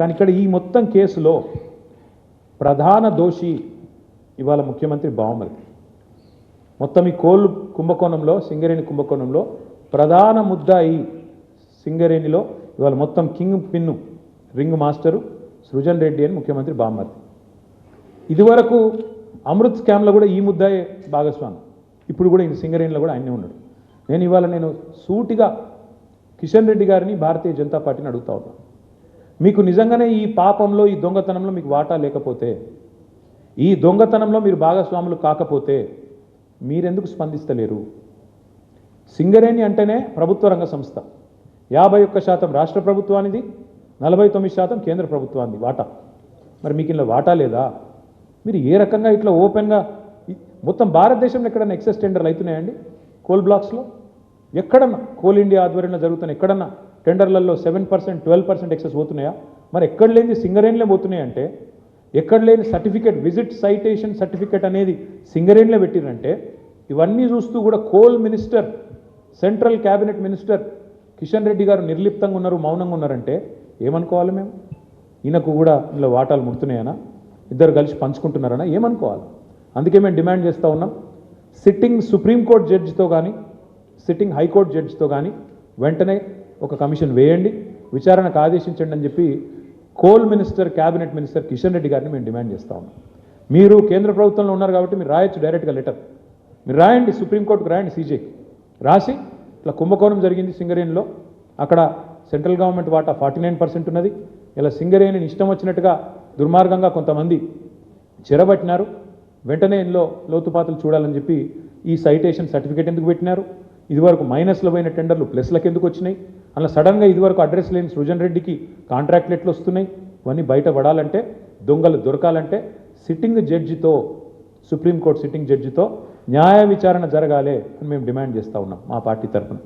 కానీ ఇక్కడ ఈ మొత్తం కేసులో ప్రధాన దోషి ఇవాళ ముఖ్యమంత్రి బావమరిది. మొత్తం ఈ కోళ్ళు కుంభకోణంలో, సింగరేణి కుంభకోణంలో ప్రధాన ముద్దాయి సింగరేణిలో ఇవాళ మొత్తం king pin ring master Srujan Reddy అని ముఖ్యమంత్రి బావమరిది. ఇదివరకు అమృత్ స్కామ్లో కూడా ఈ ముద్దాయే భాగస్వామి. ఇప్పుడు కూడా ఈ సింగరేణిలో కూడా ఆయనే ఉన్నాడు. నేను సూటిగా కిషన్ రెడ్డి గారిని భారతీయ జనతా పార్టీని అడుగుతా ఉన్నాను. మీకు నిజంగానే ఈ పాపంలో, ఈ దొంగతనంలో మీకు వాటా లేకపోతే, ఈ దొంగతనంలో మీరు భాగస్వాములు కాకపోతే మీరెందుకు స్పందిస్తలేరు? సింగరేణి అంటేనే ప్రభుత్వ రంగ సంస్థ. 51% రాష్ట్ర ప్రభుత్వానిది, 49% కేంద్ర ప్రభుత్వానికి వాటా. మరి మీకు ఇలా వాటా లేదా? మీరు ఏ రకంగా ఇట్లా ఓపెన్గా మొత్తం భారతదేశంలో ఎక్కడన్నా ఎక్సెస్ టెండర్లు అవుతున్నాయండి? కోల్ బ్లాక్స్లో ఎక్కడన్నా, కోల్ ఇండియా ఆధ్వర్యంలో జరుగుతున్న ఎక్కడన్నా టెండర్లలో 7%, 12% ఎక్సెస్ పోతున్నాయా? మరి ఎక్కడ లేని సింగరేణిలో పోతున్నాయంటే, ఎక్కడ లేని సర్టిఫికేట్, విజిట్ సైటేషన్ సర్టిఫికేట్ అనేది సింగరేణిలో పెట్టిరంటే, ఇవన్నీ చూస్తూ కూడా coal minister, central cabinet minister Kishan Reddy గారు నిర్లిప్తంగా ఉన్నారు, మౌనంగా ఉన్నారంటే ఏమనుకోవాలి మేము? ఈయనకు కూడా ఇలా వాటాలు ముడుతున్నాయనా, ఇద్దరు కలిసి పంచుకుంటున్నారనా ఏమనుకోవాలి? అందుకే మేము డిమాండ్ చేస్తూ ఉన్నాం, సిట్టింగ్ సుప్రీంకోర్టు జడ్జితో కానీ, సిట్టింగ్ హైకోర్టు జడ్జితో కానీ వెంటనే ఒక కమిషన్ వేయండి, విచారణకు ఆదేశించండి అని చెప్పి coal minister, cabinet minister Kishan Reddy గారిని మేము డిమాండ్ చేస్తూ ఉన్నాం. మీరు కేంద్ర ప్రభుత్వంలో ఉన్నారు కాబట్టి మీరు రాయొచ్చు డైరెక్ట్గా లెటర్, మీరు రాయండి, సుప్రీంకోర్టుకు రాయండి, సీజేకి రాసి ఇట్లా కుంభకోణం జరిగింది సింగరేణిలో, అక్కడ సెంట్రల్ గవర్నమెంట్ వాటా 49% ఉన్నది, ఇలా సింగరేణిని ఇష్టం వచ్చినట్టుగా దుర్మార్గంగా కొంతమంది చెరబట్టినారు, వెంటనే ఇందులో లోతుపాతులు చూడాలని చెప్పి ఈ సైటేషన్ సర్టిఫికేట్ ఎందుకు పెట్టినారు? ఇదివరకు మైనస్లో పోయిన టెండర్లు ప్లస్లకు ఎందుకు వచ్చినాయి? అలా సడన్గా ఇదివరకు అడ్రస్ లేని సృజన్ రెడ్డికి కాంట్రాక్ట్లు ఎట్లు వస్తున్నాయి? ఇవన్నీ బయటపడాలంటే, దొంగలు దొరకాలంటే సిట్టింగ్ జడ్జితో, సుప్రీంకోర్టు సిట్టింగ్ జడ్జితో న్యాయ విచారణ జరగాలి అని మేము డిమాండ్ చేస్తూ ఉన్నాం మా పార్టీ తరఫున.